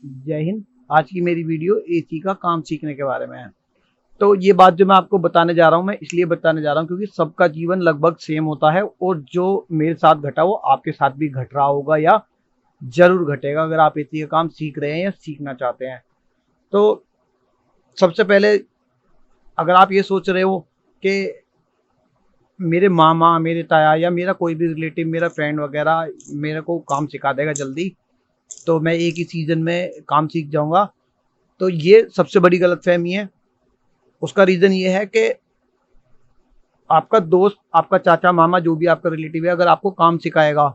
जय हिंद। आज की मेरी वीडियो एसी का काम सीखने के बारे में है। तो ये बात जो मैं आपको बताने जा रहा हूँ, मैं इसलिए बताने जा रहा हूँ क्योंकि सबका जीवन लगभग सेम होता है और जो मेरे साथ घटा वो आपके साथ भी घट रहा होगा या जरूर घटेगा अगर आप एसी का काम सीख रहे हैं या सीखना चाहते हैं। तो सबसे पहले अगर आप ये सोच रहे हो कि मेरे मामा, मेरे ताया या मेरा कोई भी रिलेटिव, मेरा फ्रेंड वगैरह मेरे को काम सिखा देगा जल्दी, तो मैं एक ही सीजन में काम सीख जाऊंगा, तो ये सबसे बड़ी गलतफहमी है। उसका रीज़न ये है कि आपका दोस्त, आपका चाचा, मामा, जो भी आपका रिलेटिव है, अगर आपको काम सिखाएगा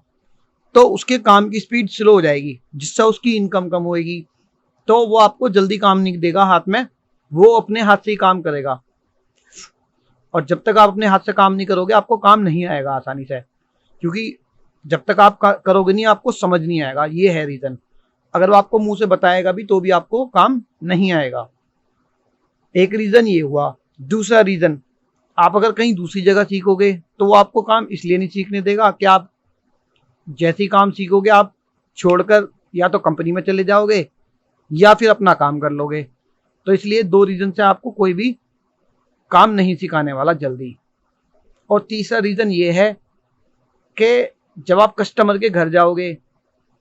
तो उसके काम की स्पीड स्लो हो जाएगी, जिससे उसकी इनकम कम होएगी। तो वो आपको जल्दी काम नहीं देगा हाथ में, वो अपने हाथ से ही काम करेगा। और जब तक आप अपने हाथ से काम नहीं करोगे आपको काम नहीं आएगा आसानी से, क्योंकि जब तक आप करोगे नहीं आपको समझ नहीं आएगा। ये है रीज़न। अगर वो आपको मुंह से बताएगा भी तो भी आपको काम नहीं आएगा। एक रीज़न ये हुआ। दूसरा रीज़न, आप अगर कहीं दूसरी जगह सीखोगे तो वो आपको काम इसलिए नहीं सीखने देगा कि आप जैसे ही काम सीखोगे आप छोड़कर या तो कंपनी में चले जाओगे या फिर अपना काम कर लोगे। तो इसलिए दो रीज़न से आपको कोई भी काम नहीं सिखाने वाला जल्दी। और तीसरा रीज़न ये है कि जब आप कस्टमर के घर जाओगे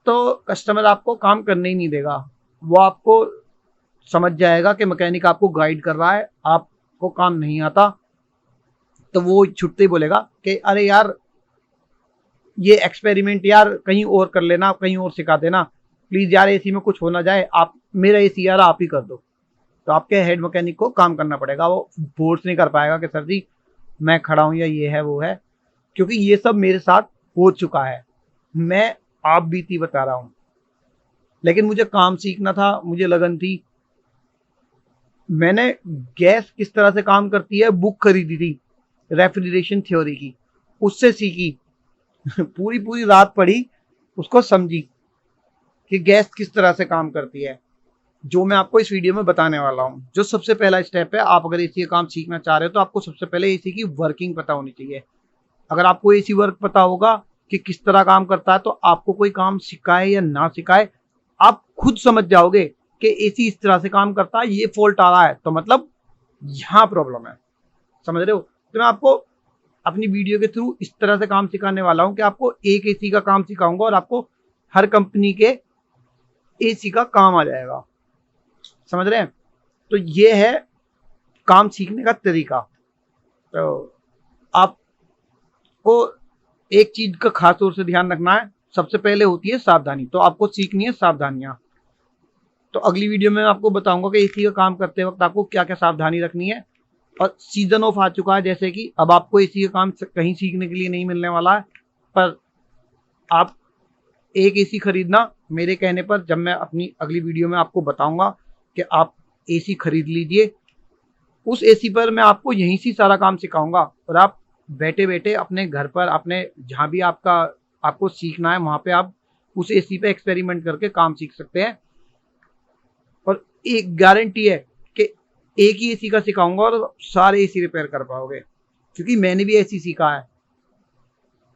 तो कस्टमर आपको काम करने ही नहीं देगा। वो आपको समझ जाएगा कि मैकेनिक आपको गाइड कर रहा है, आपको काम नहीं आता, तो वो छुट्टे ही बोलेगा कि अरे यार ये एक्सपेरिमेंट यार कहीं और कर लेना, कहीं और सिखा देना प्लीज यार, एसी में कुछ हो ना जाए, आप मेरा एसी यार आप ही कर दो। तो आपके हेड मैकेनिक को काम करना पड़ेगा, वो फोर्स नहीं कर पाएगा कि सर जी मैं खड़ा हूं या ये है वो है, क्योंकि ये सब मेरे साथ हो चुका है। मैं आप बीती बता रहा हूं। लेकिन मुझे काम सीखना था, मुझे लगन थी। मैंने गैस किस तरह से काम करती है बुक खरीदी थी, रेफ्रिजरेशन थ्योरी की, उससे सीखी। पूरी पूरी रात पढ़ी, उसको समझी कि गैस किस तरह से काम करती है, जो मैं आपको इस वीडियो में बताने वाला हूँ। जो सबसे पहला स्टेप है, आप अगर एसी का काम सीखना चाह रहे हो तो आपको सबसे पहले एसी की वर्किंग पता होनी चाहिए। अगर आपको एसी वर्क पता होगा कि किस तरह काम करता है, तो आपको कोई काम सिखाए या ना सिखाए आप खुद समझ जाओगे कि एसी इस तरह से काम करता है, ये फॉल्ट आ रहा है तो मतलब यहाँ प्रॉब्लम है। समझ रहे हो? तो मैं आपको अपनी वीडियो के थ्रू इस तरह से काम सिखाने वाला हूं कि आपको एक एसी का काम सिखाऊंगा और आपको हर कंपनी के एसी का काम आ जाएगा। समझ रहे हैं? तो ये है काम सीखने का तरीका। तो आपको एक चीज का खास तौर से ध्यान रखना है, सबसे पहले होती है सावधानी। तो आपको सीखनी है सावधानियां। तो अगली वीडियो में आपको बताऊंगा कि एसी का काम करते वक्त आपको क्या क्या सावधानी रखनी है। और सीजन ऑफ आ चुका है, जैसे कि अब आपको एसी का काम कहीं सीखने के लिए नहीं मिलने वाला है, पर आप एक एसी खरीदना मेरे कहने पर, जब मैं अपनी अगली वीडियो में आपको बताऊंगा कि आप एसी खरीद लीजिए। उस एसी पर मैं आपको यहीं से सारा काम सिखाऊंगा और आप बैठे बैठे अपने घर पर, अपने जहां भी आपको सीखना है वहां पे आप उस एसी पे एक्सपेरिमेंट करके काम सीख सकते हैं। और एक गारंटी है कि एक ही एसी का सिखाऊंगा और सारे एसी रिपेयर कर पाओगे, क्योंकि मैंने भी एसी सीखा है।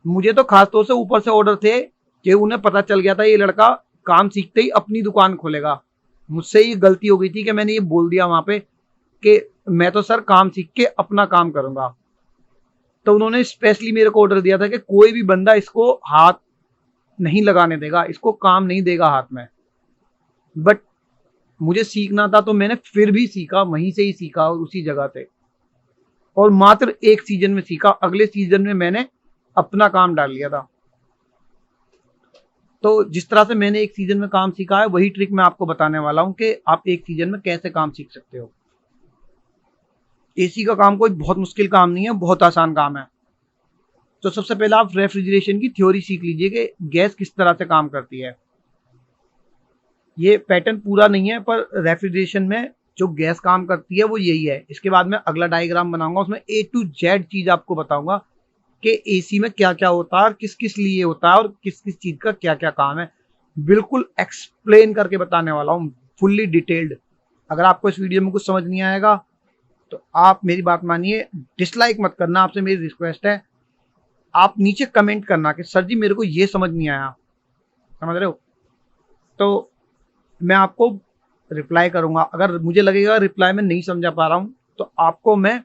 मुझे तो खासतौर से ऊपर से ऑर्डर थे कि उन्हें पता चल गया था ये लड़का काम सीखते ही अपनी दुकान खोलेगा। मुझसे ये गलती हो गई थी कि मैंने ये बोल दिया वहां पे कि मैं तो सर काम सीख के अपना काम करूंगा। तो उन्होंने स्पेशली मेरे को ऑर्डर दिया था कि कोई भी बंदा इसको हाथ नहीं लगाने देगा, इसको काम नहीं देगा हाथ में। बट मुझे सीखना था तो मैंने फिर भी सीखा, वहीं से ही सीखा और उसी जगह से। और मात्र एक सीजन में सीखा, अगले सीजन में मैंने अपना काम डाल लिया था। तो जिस तरह से मैंने एक सीजन में काम सीखा है वही ट्रिक मैं आपको बताने वाला हूं कि आप एक सीजन में कैसे काम सीख सकते हो। एसी का काम कोई बहुत मुश्किल काम नहीं है, बहुत आसान काम है। तो सबसे पहले आप रेफ्रिजरेशन की थ्योरी सीख लीजिए कि गैस किस तरह से काम करती है। ये पैटर्न पूरा नहीं है, पर रेफ्रिजरेशन में जो गैस काम करती है वो यही है। इसके बाद में अगला डायग्राम बनाऊंगा, उसमें ए टू जेड चीज आपको बताऊंगा कि एसी में क्या क्या होता है और किस किस लिए होता है और किस किस चीज का क्या क्या काम है। बिल्कुल एक्सप्लेन करके बताने वाला हूँ, फुल्ली डिटेल्ड। अगर आपको इस वीडियो में कुछ समझ नहीं आएगा तो आप मेरी बात मानिए, डिसलाइक मत करना, आपसे मेरी रिक्वेस्ट है। आप नीचे कमेंट करना कि सर जी मेरे को ये समझ नहीं आया। समझ रहे हो? तो मैं आपको रिप्लाई करूंगा। अगर मुझे लगेगा रिप्लाई में नहीं समझा पा रहा हूं तो आपको मैं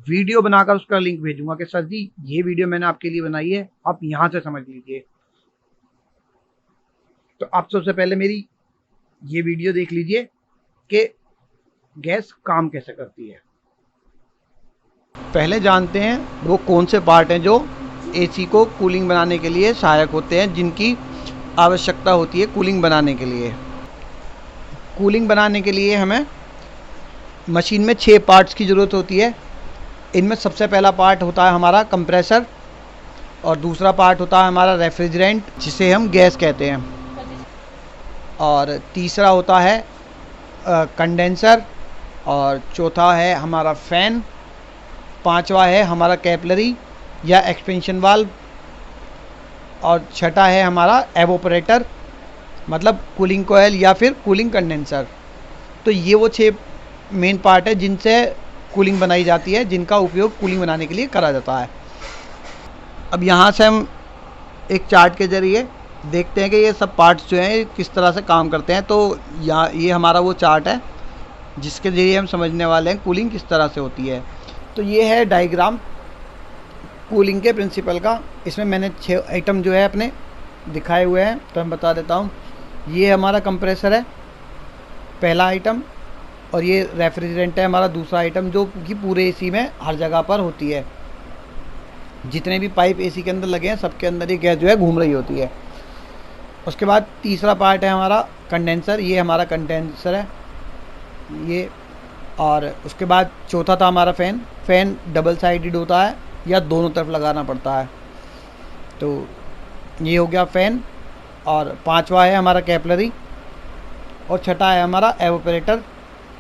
वीडियो बनाकर उसका लिंक भेजूंगा कि सर जी ये वीडियो मैंने आपके लिए बनाई है, आप यहां से समझ लीजिए। तो आप सबसे पहले मेरी ये वीडियो देख लीजिए कि गैस काम कैसे करती है। पहले जानते हैं वो कौन से पार्ट हैं जो एसी को कूलिंग बनाने के लिए सहायक होते हैं, जिनकी आवश्यकता होती है कूलिंग बनाने के लिए। कूलिंग बनाने के लिए हमें मशीन में 6 पार्ट्स की ज़रूरत होती है। इनमें सबसे पहला पार्ट होता है हमारा कंप्रेसर, और दूसरा पार्ट होता है हमारा रेफ्रिजरेंट जिसे हम गैस कहते हैं, और तीसरा होता है कंडेंसर, और चौथा है हमारा फ़ैन, पांचवा है हमारा कैपिलरी या एक्सपेंशन वाल्व, और छठा है हमारा एवोपरेटर मतलब कूलिंग कोयल या फिर कूलिंग कंडेंसर। तो ये वो 6 मेन पार्ट है जिनसे कूलिंग बनाई जाती है, जिनका उपयोग कूलिंग बनाने के लिए करा जाता है। अब यहाँ से हम एक चार्ट के ज़रिए देखते हैं कि ये सब पार्ट्स जो हैं किस तरह से काम करते हैं। तो यहाँ ये हमारा वो चार्ट है जिसके ज़रिए हम समझने वाले हैं कूलिंग किस तरह से होती है। तो ये है डायग्राम कूलिंग के प्रिंसिपल का। इसमें मैंने 6 आइटम जो है अपने दिखाए हुए हैं, तो मैं बता देता हूँ। ये हमारा कंप्रेसर है पहला आइटम, और ये रेफ्रिजरेंट है हमारा दूसरा आइटम, जो कि पूरे एसी में हर जगह पर होती है। जितने भी पाइप एसी के अंदर लगे हैं सबके अंदर ये गैस जो है घूम रही होती है। उसके बाद तीसरा पार्ट है हमारा कंडेंसर, ये हमारा कंडेंसर है ये। और उसके बाद चौथा था हमारा फ़ैन। फ़ैन डबल साइडेड होता है या दोनों तरफ लगाना पड़ता है, तो ये हो गया फ़ैन। और पांचवा है हमारा कैपिलरी, और छठा है हमारा एवोपरेटर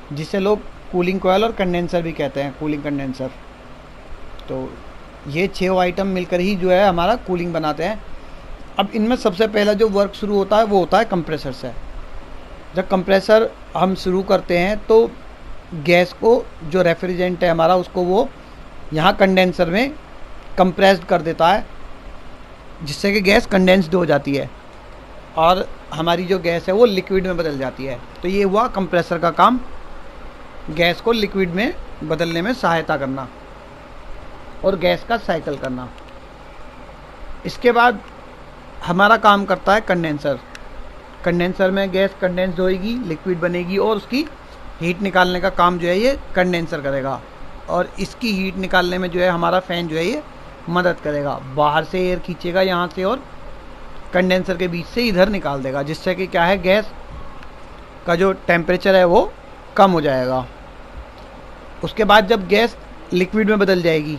जिसे लोग कूलिंग कोयल और कंडेंसर भी कहते हैं, कूलिंग कंडेंसर। तो ये 6 आइटम मिलकर ही जो है हमारा कूलिंग बनाते हैं। अब इनमें सबसे पहला जो वर्क शुरू होता है वो होता है कंप्रेसर से। जब कंप्रेसर हम शुरू करते हैं तो गैस को, जो रेफ्रिजरेंट है हमारा, उसको वो यहाँ कंडेंसर में कंप्रेस्ड कर देता है, जिससे कि गैस कंडेंस्ड हो जाती है और हमारी जो गैस है वो लिक्विड में बदल जाती है। तो ये हुआ कंप्रेसर का काम, गैस को लिक्विड में बदलने में सहायता करना और गैस का साइकिल करना। इसके बाद हमारा काम करता है कंडेंसर। कंडेंसर में गैस कंडेंस्ड होएगी, लिक्विड बनेगी, और उसकी हीट निकालने का काम जो है ये कंडेंसर करेगा। और इसकी हीट निकालने में जो है हमारा फ़ैन जो है ये मदद करेगा। बाहर से एयर खींचेगा यहाँ से और कंडेंसर के बीच से इधर निकाल देगा, जिससे कि क्या है, गैस का जो टेम्परेचर है वो कम हो जाएगा। उसके बाद जब गैस लिक्विड में बदल जाएगी,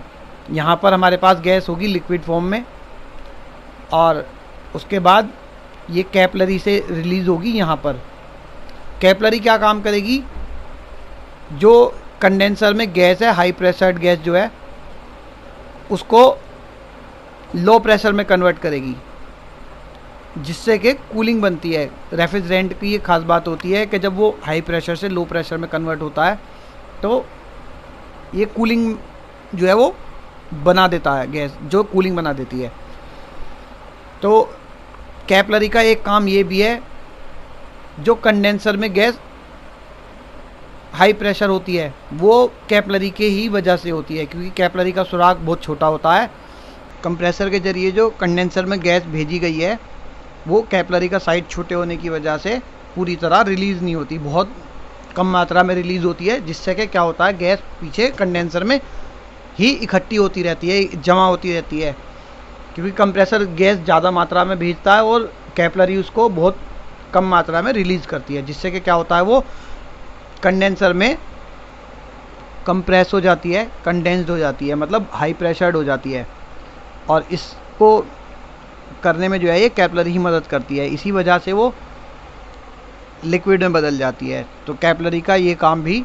यहाँ पर हमारे पास गैस होगी लिक्विड फॉर्म में, और उसके बाद ये कैपिलरी से रिलीज़ होगी यहाँ पर। कैपिलरी क्या काम करेगी, जो कंडेंसर में गैस है, हाई प्रेशर्ड गैस जो है, उसको लो प्रेशर में कन्वर्ट करेगी, जिससे कि कूलिंग बनती है। रेफ्रिजरेंट की ये खास बात होती है कि जब वो हाई प्रेशर से लो प्रेशर में कन्वर्ट होता है तो ये कूलिंग जो है वो बना देता है, गैस जो कूलिंग बना देती है। तो कैपिलरी का एक काम ये भी है, जो कंडेंसर में गैस हाई प्रेशर होती है वो कैपिलरी के ही वजह से होती है, क्योंकि कैपिलरी का सुराग बहुत छोटा होता है। कंप्रेसर के ज़रिए जो कंडेंसर में गैस भेजी गई है वो कैपिलरी का साइज छोटे होने की वजह से पूरी तरह रिलीज़ नहीं होती, बहुत कम मात्रा में रिलीज़ होती है, जिससे कि क्या होता है, गैस पीछे कंडेंसर में ही इकट्ठी होती रहती है, जमा होती रहती है। क्योंकि कंप्रेसर गैस ज़्यादा मात्रा में भेजता है और कैपिलरी उसको बहुत कम मात्रा में रिलीज़ करती है, जिससे कि क्या होता है, वो कंडेंसर में कंप्रेस हो जाती है, कंडेंस्ड हो जाती है, मतलब हाई प्रेशर्ड हो जाती है। और इसको करने में जो है ये कैपिलरी ही मदद करती है, इसी वजह से वो लिक्विड में बदल जाती है। तो कैपिलरी का ये काम भी,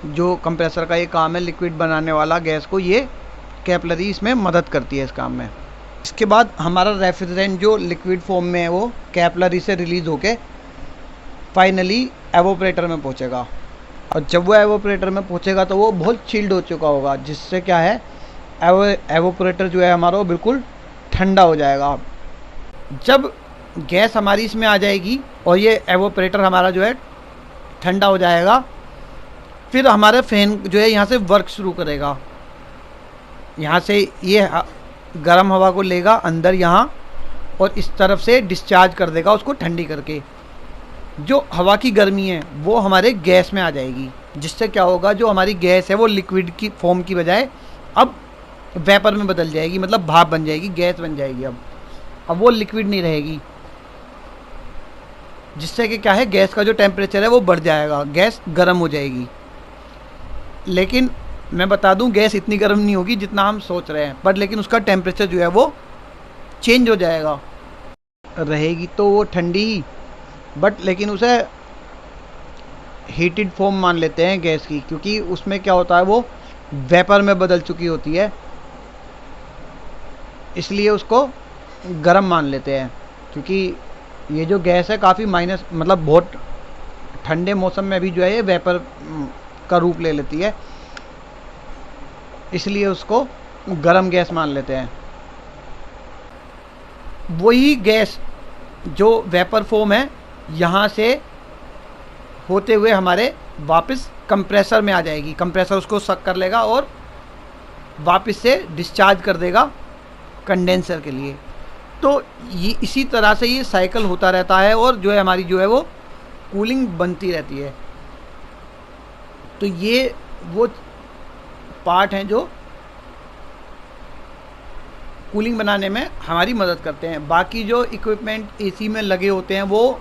जो कंप्रेसर का ये काम है लिक्विड बनाने वाला गैस को, ये कैपिलरी इसमें मदद करती है इस काम में। इसके बाद हमारा रेफ्रिजरेंट जो लिक्विड फॉर्म में है वो कैपिलरी से रिलीज़ होके फाइनली एवोपरेटर में पहुंचेगा, और जब वो एवोपरेटर में पहुंचेगा तो वो बहुत चिल्ड हो चुका होगा, जिससे क्या है, एवोपरेटर जो है हमारा वो बिल्कुल ठंडा हो जाएगा। जब गैस हमारी इसमें आ जाएगी और ये एवोपरेटर हमारा जो है ठंडा हो जाएगा। फिर हमारे फैन जो है यहाँ से वर्क शुरू करेगा। यहाँ से ये गर्म हवा को लेगा अंदर यहाँ और इस तरफ से डिस्चार्ज कर देगा उसको ठंडी करके। जो हवा की गर्मी है वो हमारे गैस में आ जाएगी, जिससे क्या होगा, जो हमारी गैस है वो लिक्विड की फॉर्म की बजाय अब वेपर में बदल जाएगी, मतलब भाप बन जाएगी, गैस बन जाएगी। अब वो लिक्विड नहीं रहेगी, जिससे कि क्या है, गैस का जो टेम्परेचर है वो बढ़ जाएगा, गैस गर्म हो जाएगी। लेकिन मैं बता दूं, गैस इतनी गर्म नहीं होगी जितना हम सोच रहे हैं, बट लेकिन उसका टेम्परेचर जो है वो चेंज हो जाएगा। रहेगी तो वो ठंडी ही, बट लेकिन उसे हीटेड फॉर्म मान लेते हैं गैस की, क्योंकि उसमें क्या होता है, वो वेपर में बदल चुकी होती है, इसलिए उसको गर्म मान लेते हैं। क्योंकि ये जो गैस है काफ़ी माइनस, मतलब बहुत ठंडे मौसम में भी जो है ये वेपर का रूप ले लेती है, इसलिए उसको गर्म गैस मान लेते हैं। वही गैस जो वेपर फॉर्म है यहाँ से होते हुए हमारे वापस कंप्रेसर में आ जाएगी। कंप्रेसर उसको सक कर लेगा और वापस से डिस्चार्ज कर देगा कंडेंसर के लिए। तो ये इसी तरह से ये साइकिल होता रहता है और जो है हमारी जो है वो कूलिंग बनती रहती है। तो ये वो पार्ट हैं जो कूलिंग बनाने में हमारी मदद करते हैं। बाकी जो इक्विपमेंट एसी में लगे होते हैं वो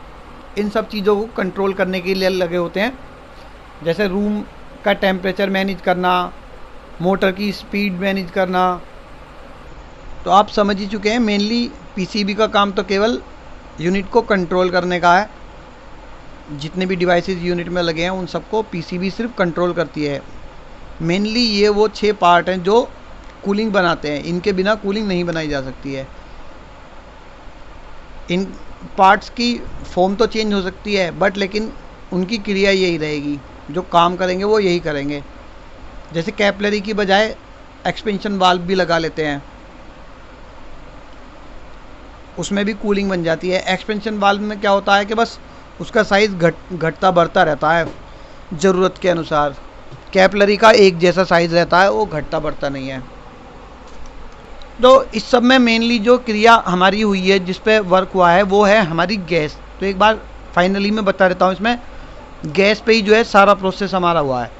इन सब चीज़ों को कंट्रोल करने के लिए लगे होते हैं, जैसे रूम का टेम्परेचर मैनेज करना, मोटर की स्पीड मैनेज करना। तो आप समझ ही चुके हैं, मेनली पीसीबी का काम तो केवल यूनिट को कंट्रोल करने का है। जितने भी डिवाइसेस यूनिट में लगे हैं उन सबको पीसीबी सिर्फ कंट्रोल करती है। मेनली ये वो 6 पार्ट हैं जो कूलिंग बनाते हैं, इनके बिना कूलिंग नहीं बनाई जा सकती है। इन पार्ट्स की फॉर्म तो चेंज हो सकती है, बट लेकिन उनकी क्रिया यही रहेगी, जो काम करेंगे वो यही करेंगे। जैसे कैपिलरी की बजाय एक्सपेंशन वाल्व भी लगा लेते हैं, उसमें भी कूलिंग बन जाती है। एक्सपेंशन वाल्व में क्या होता है कि बस उसका साइज़ घटता बढ़ता रहता है ज़रूरत के अनुसार। कैपिलरी का एक जैसा साइज़ रहता है, वो घटता बढ़ता नहीं है। तो इस सब में मेनली जो क्रिया हमारी हुई है, जिस पे वर्क हुआ है, वो है हमारी गैस। तो एक बार फाइनली मैं बता देता हूँ, इसमें गैस पे ही जो है सारा प्रोसेस हमारा हुआ है।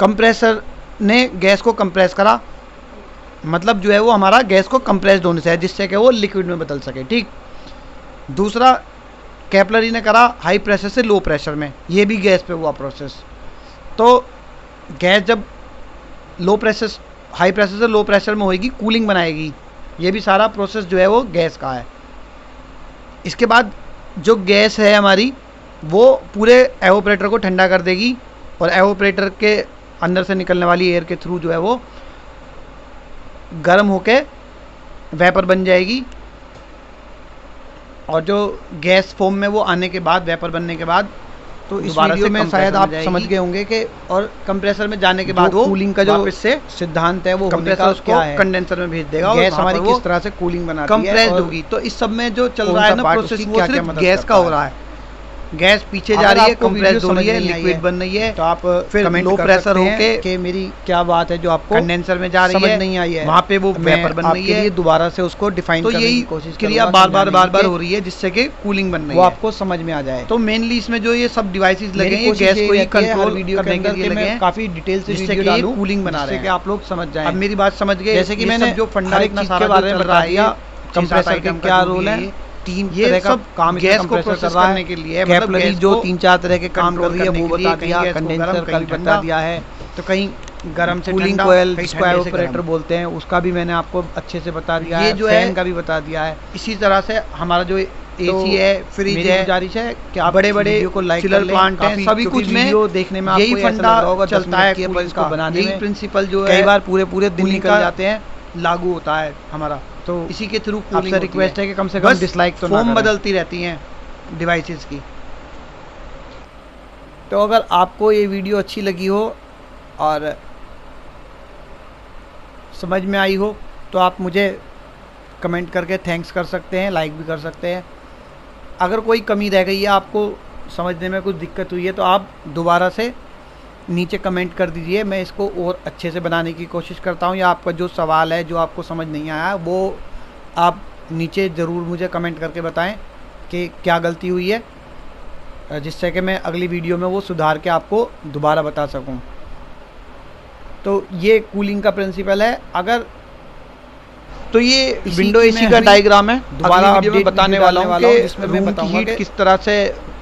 कंप्रेसर ने गैस को कंप्रेस करा, मतलब जो है वो हमारा गैस को कंप्रेस्ड होने से है, जिससे कि वो लिक्विड में बदल सके। ठीक। दूसरा, कैपिलरी ने करा हाई प्रेशर से लो प्रेशर में, ये भी गैस पे हुआ प्रोसेस। तो गैस जब हाई प्रेशर से लो प्रेशर में होएगी, कूलिंग बनाएगी, ये भी सारा प्रोसेस जो है वो गैस का है। इसके बाद जो गैस है हमारी, वो पूरे एवोपरेटर को ठंडा कर देगी और एवोपरेटर के अंदर से निकलने वाली एयर के थ्रू जो है वो गर्म होके वेपर बन जाएगी। और जो गैस फॉर्म में वो आने के बाद, वेपर बनने के बाद, तो इस वीडियो में शायद आप समझ गए होंगे कि और कंप्रेसर में जाने के बाद वो कूलिंग का जो से सिद्धांत है वो कंप्रेसर उसको कंडेंसर में भेज देगा। गैस हमारी किस तरह से कूलिंग बनाती है, कंप्रेस्ड होगी। तो इस सब में जो चल रहा है ना प्रोसेस, वो सिर्फ गैस का हो रहा है। गैस पीछे जा रही है, कंप्रेस्ड हो रही है, लिक्विड बन रही है। तो आप फिर लो प्रेशर होके कि मेरी क्या बात है जो आपको कंडेंसर में जा रही है, समझ नहीं आई है, वहाँ पे वो वेपर बन रही है, दोबारा से उसको डिफाइन करने की कोशिश क्रिया बार बार हो रही है, जिससे कि कूलिंग बन रही है, वो आपको समझ में आ जाए। तो मेनली इसमें जो ये सब डिवाइसेस लगे हैं, गैस को ही कंट्रोल वीडियो करने के लिए लगे हैं। काफी डिटेल से वीडियो डालूं, कूलिंग बना रहे हैं, आप लोग समझ जाए। अब मेरी बात समझ गए, जैसे कि मैंने जो फंडा इतना सारा बारे में बता दिया, कंप्रेसर का क्या रोल है, तीन तरह का काम गैस को प्रोसेस करने के लिए, कैपिलरी जो 3-4 तरह के काम कर रही है वो बता दिया, कंडेंसर का भी बता दिया है। तो कहीं गर्म से कूलिंग कोयल, जिसको एवोपरेटर बोलते हैं, उसका भी मैंने आपको अच्छे से बता दिया है, फैन का भी बता दिया है। इसी तरह से हमारा जो एसी है, फ्रिज है, गुजारिश है कि आप बड़े-बड़े चिलर प्लांट हैं, सभी कुछ में देखने में यही फंडा चलता है, इसको बनाने में प्रिंसिपल जो है कई बार पूरे दिन निकल जाते हैं, लागू होता है हमारा। तो इसी के थ्रू आपसे रिक्वेस्ट है कि कम से कम डिसलाइक तो ना करें, फॉर्म बदलती रहती हैं डिवाइसेस की। तो अगर आपको ये वीडियो अच्छी लगी हो और समझ में आई हो तो आप मुझे कमेंट करके थैंक्स कर सकते हैं, लाइक भी कर सकते हैं। अगर कोई कमी रह गई है, आपको समझने में कुछ दिक्कत हुई है, तो आप दोबारा से नीचे कमेंट कर दीजिए, मैं इसको और अच्छे से बनाने की कोशिश करता हूँ। या आपका जो सवाल है, जो आपको समझ नहीं आया, वो आप नीचे ज़रूर मुझे कमेंट करके बताएं कि क्या गलती हुई है, जिससे कि मैं अगली वीडियो में वो सुधार के आपको दोबारा बता सकूं। तो ये कूलिंग का प्रिंसिपल है। अगर तो ये विंडो एसी का डायग्राम है, दोबारा वीडियो में बताने वाला हूँ कि जिसमें मैं बताऊंगा कि किस तरह से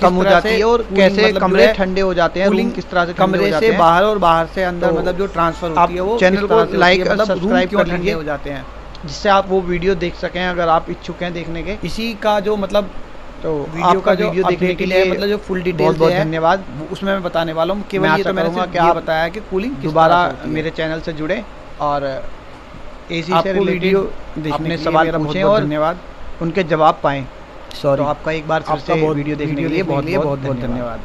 कम हो जाती है और कैसे कमरे ठंडे हो जाते हैं, रूम किस तरह से कमरे से बाहर और बाहर से अंदर मतलब जो ट्रांसफर होती है वो चैनल को लाइक और सब्सक्राइब कर लीजिए हो जाते हैं, जिससे आप वो वीडियो देख सकें अगर आप इच्छुक हैं देखने के। इसी का जो मतलब तो वीडियो का जो वीडियो देखने के लिए मतलब जो फुल डिटेल बहुत धन्यवाद, उसमें मैं बताने वाला हूँ। केवल ये तो मैंने सिर्फ ये बताया कि कूलिंग दोबारा मेरे चैनल से जुड़े और एसी से रिलेटेड अपने सवाल पूछें और धन्यवाद उनके जवाब पाएं। तो आपका एक बार फिर से वीडियो देखने के लिए बहुत बहुत धन्यवाद।